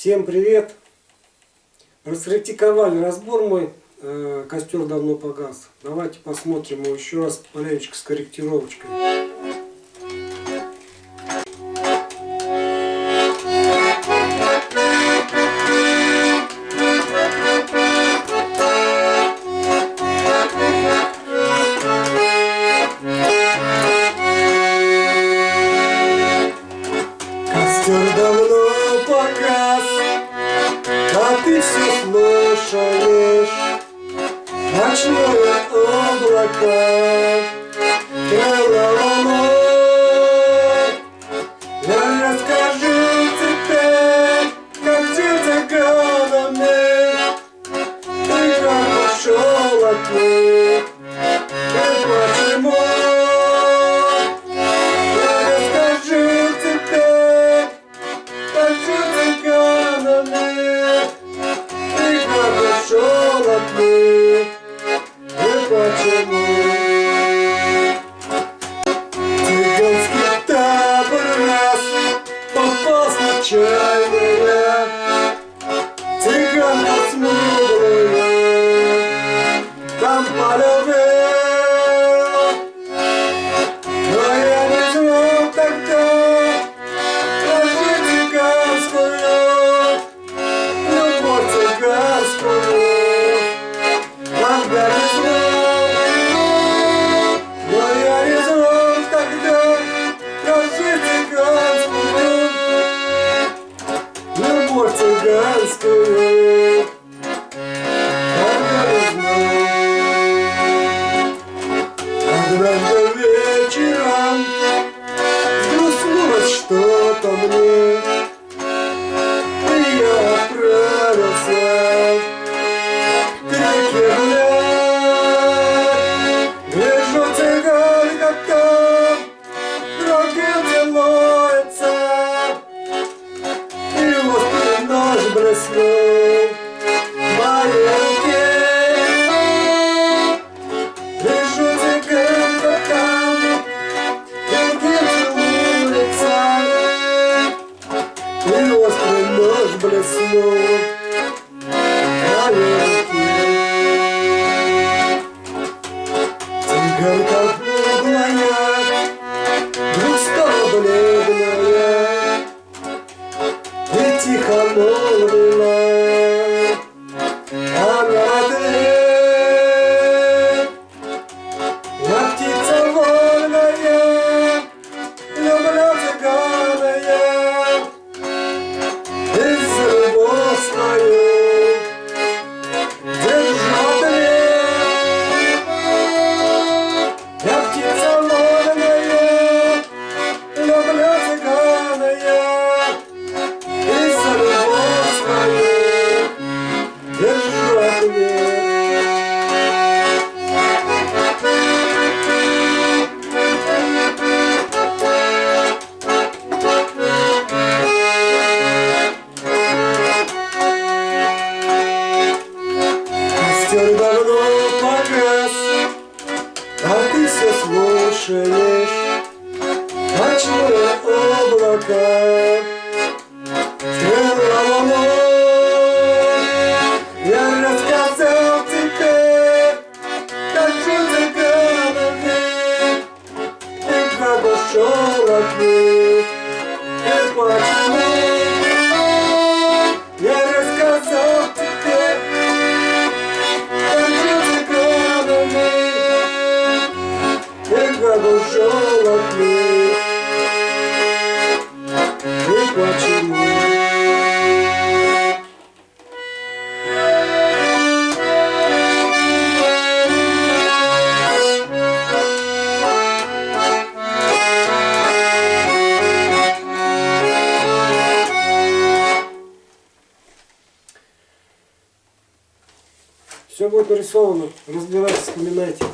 Всем привет! Раскритиковали разбор мой, костер давно погас. Давайте посмотрим его еще раз маленечко с корректировочкой. Костер давно погас, а ты все слушаешь ночное облако, крыло луны. Я расскажу тебе, как птица цыганами, ты как ушел от них, и почему. Цыганский табор раз попал случайно, цыганка смуглая там полюбил, но я не знал тогда про цыганскую, любовь цыганскую, тогда не знал. Цыганскую, однажды вечером взгрустнулось что-то мне, и я отправился к реке гулять. Вижу, цыганка там другим целуется, и вот нож блеснул в моей руке. Вижу, цыганка там другим целуется, и острый нож блеснул в моей руке. Цыганка круглая вдруг стала бледная и тихо молвила, она в ответ: я птица вольная, люблю цыгана я, и за любовь свою держу ответ. Я птица вольная, люблю цыгана я, и за любовь свою держу ответ. Костер давно погас, а ты все слушаешь ночное облако, крыло луны. Я рассказал тебе, как жил цыганами, и как ушел от них, и почему. Я рассказал тебе, как жил цыганами, и как ушел от них, и почему. Все будет нарисовано, разбирайтесь, вспоминайте.